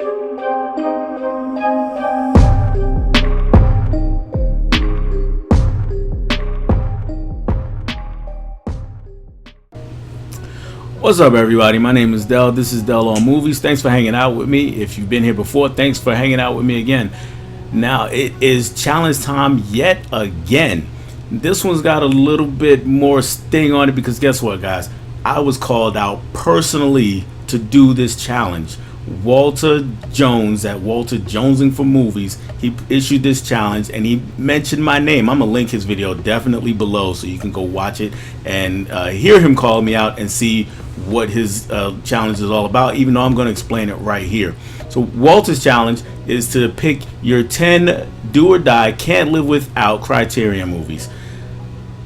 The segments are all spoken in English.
What's up, everybody? My name is Del. This is Del on Movies. Thanks for hanging out with me. If you've been here before, thanks for hanging out with me again. Now, it is challenge time yet again. This one's got a little bit more sting on it because guess what, guys? I was called out personally to do this challenge. Walter Jones at Walter Jonesing for Movies, he issued this challenge and he mentioned my name. I'm gonna link his video definitely below so you can go watch it and hear him call me out and see what his challenge is all about, even though I'm going to explain it right here. So Walter's challenge is to pick your 10 do or die can't live without Criterion movies.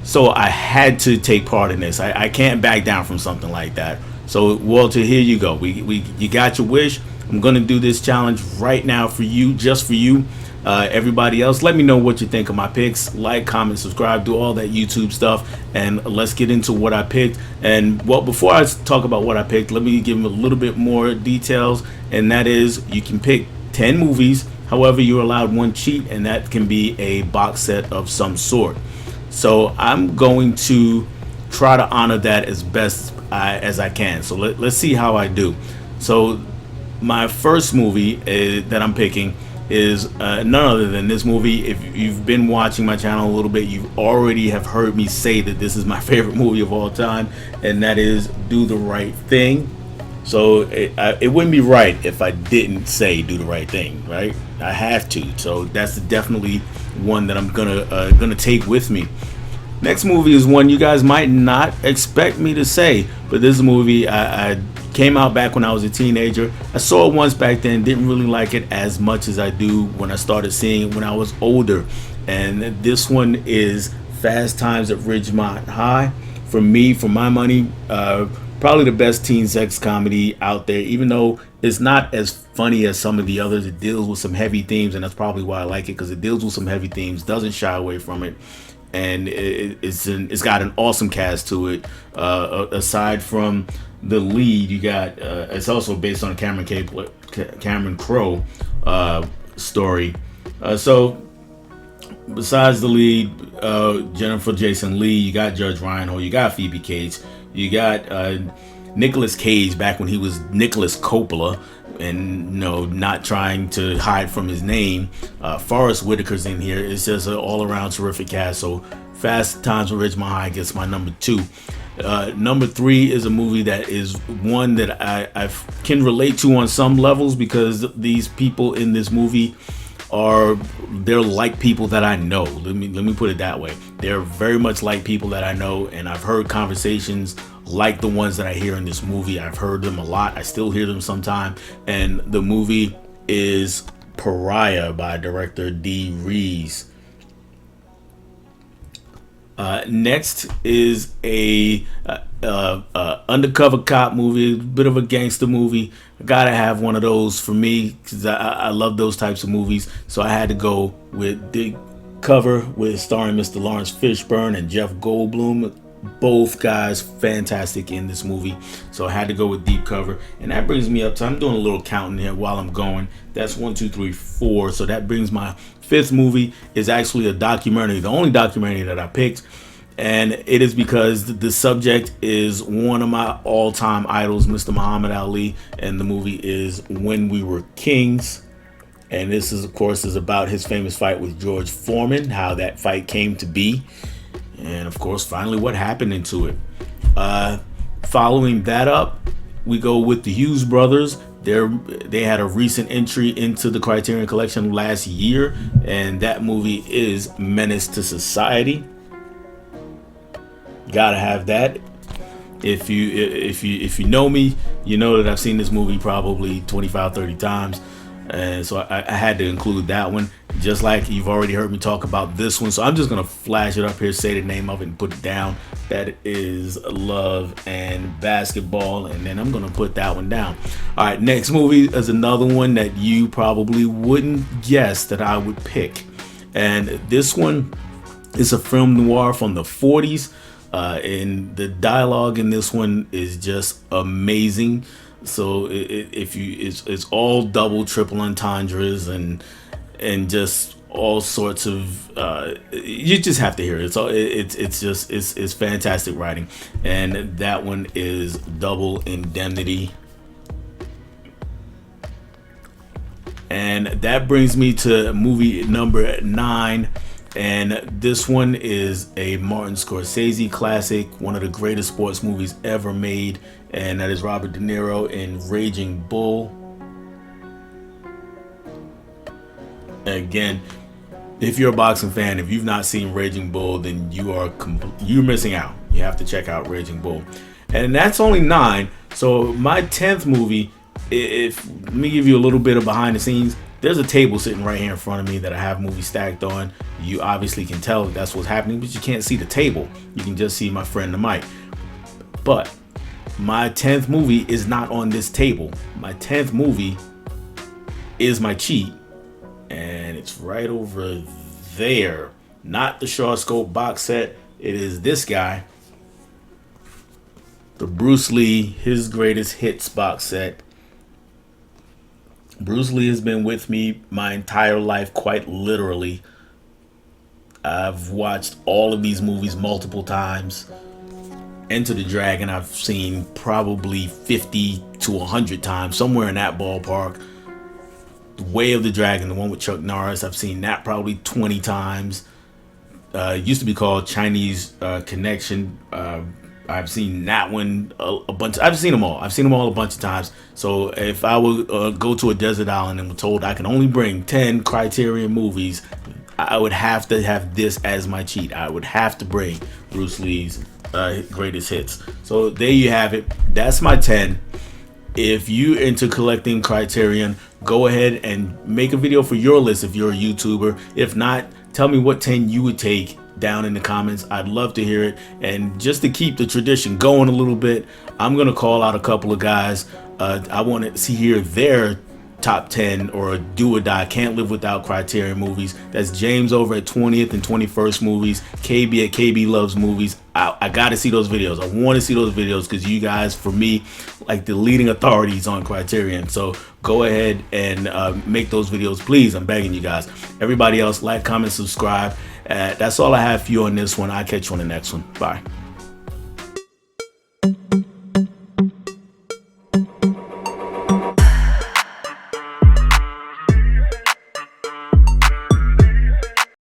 So I had to take part in this. I can't back down from something like that. So Walter, here you go. You got your wish. I'm going to do this challenge right now for you, just for you. Everybody else, let me know what you think of my picks. Like, comment, subscribe, do all that YouTube stuff, and let's get into what I picked. And well, before I talk about what I picked, let me give them a little bit more details, and that is you can pick 10 movies. However, you're allowed one cheat, and that can be a box set of some sort. So I'm going to try to honor that as best as I can. So let's see how I do. So my first movie that I'm picking is none other than this movie. If you've been watching my channel a little bit, you already have heard me say that this is my favorite movie of all time, and that is Do the Right Thing. So it wouldn't be right if I didn't say Do the Right Thing, right? I have to. So that's definitely one that I'm gonna take with me. Next movie is one you guys might not expect me to say, but this movie I came out back when I was a teenager. I saw it once back then, didn't really like it as much as I do when I started seeing it when I was older. And this one is Fast Times at Ridgemont High. For me, for my money, probably the best teen sex comedy out there, even though it's not as funny as some of the others. It deals with some heavy themes, and that's probably why I like it, because it deals with some heavy themes, doesn't shy away from it. And it's got an awesome cast to it. Aside from the lead, you got it's also based on a Cameron Crowe story. So besides the lead, Jennifer Jason Leigh, you got Judge Reinhold, you got Phoebe Cates, you got Nicolas Cage back when he was Nicholas Coppola, and not trying to hide from his name. Forrest Whitaker's in here. It's just an all-around terrific cast. So Fast Times at Ridgemont High gets my number 2. Number 3 is a movie that is one that I can relate to on some levels, because these people in this movie they're like people that I know. Let me put it that way. They're very much like people that I know, and I've heard conversations like the ones that I hear in this movie. I've heard them a lot. I still hear them sometime. And the movie is Pariah by director Dee Rees. Next is a undercover cop movie, a bit of a gangster movie. I gotta have one of those for me, because I love those types of movies. So I had to go with Deep Cover, with starring Mr. Lawrence Fishburne and Jeff Goldblum. Both guys fantastic in this movie, so I had to go with Deep Cover. And that brings me up to, I'm doing a little counting here while I'm going. That's 1, 2, 3, 4. So that brings my 5th movie, is actually a documentary, the only documentary that I picked. And it is because the subject is one of my all-time idols, Mr. Muhammad Ali, and the movie is When We Were Kings. And this is, of course, is about his famous fight with George Foreman, how that fight came to be, and of course finally what happened into it. Following that up, we go with the Hughes brothers. They had a recent entry into the Criterion Collection last year, and that movie is Menace to Society. Gotta have that. If you know me, you know that I've seen this movie probably 25-30 times. And so I had to include that one, just like you've already heard me talk about this one. So I'm just gonna flash it up here, say the name of it, and put it down. That is Love and Basketball, and then I'm gonna put that one down. All right, next movie is another one that you probably wouldn't guess that I would pick, and this one is a film noir from the 40s. And the dialogue in this one is just amazing. So if you, it's all double, triple entendres and just all sorts of. You just have to hear it. It's just it's fantastic writing, and that one is Double Indemnity. And that brings me to movie number 9. And this one is a Martin Scorsese classic, one of the greatest sports movies ever made. And that is Robert De Niro in Raging Bull. Again, if you're a boxing fan, if you've not seen Raging Bull, then you're missing out. You have to check out Raging Bull. And that's only 9. So my 10th movie, if let me give you a little bit of behind the scenes. There's a table sitting right here in front of me that I have movies stacked on. You obviously can tell that's what's happening, but you can't see the table. You can just see my friend the mic. But my 10th movie is not on this table. My 10th movie is my cheat, and it's right over there. Not the Shaw Scope box set. It is this guy, the Bruce Lee His Greatest Hits box set. Bruce Lee has been with me my entire life, quite literally. I've watched all of these movies multiple times. Enter the Dragon I've seen probably 50 to 100 times, somewhere in that ballpark. Way of the Dragon, the one with Chuck Norris, I've seen that probably 20 times. It used to be called Chinese Connection. I've seen that one a bunch. I've seen them all. I've seen them all a bunch of times. So if I would go to a desert island and were told I can only bring 10 Criterion movies, I would have to have this as my cheat. I would have to bring Bruce Lee's greatest hits. So there you have it. That's my 10. If you into collecting Criterion, go ahead and make a video for your list if you're a YouTuber. If not, tell me what 10 you would take down in the comments. I'd love to hear it. And just to keep the tradition going a little bit, I'm gonna call out a couple of guys. I want to hear their top 10 or do or die can't live without Criterion movies. That's James over at 20th and 21st Movies, KB at KB Loves Movies. I gotta see those videos. I want to see those videos because you guys, for me, like the leading authorities on Criterion. So go ahead and make those videos, please. I'm begging you guys. Everybody else, like, comment, subscribe. That's all I have for you on this one. I'll catch you on the next one. Bye.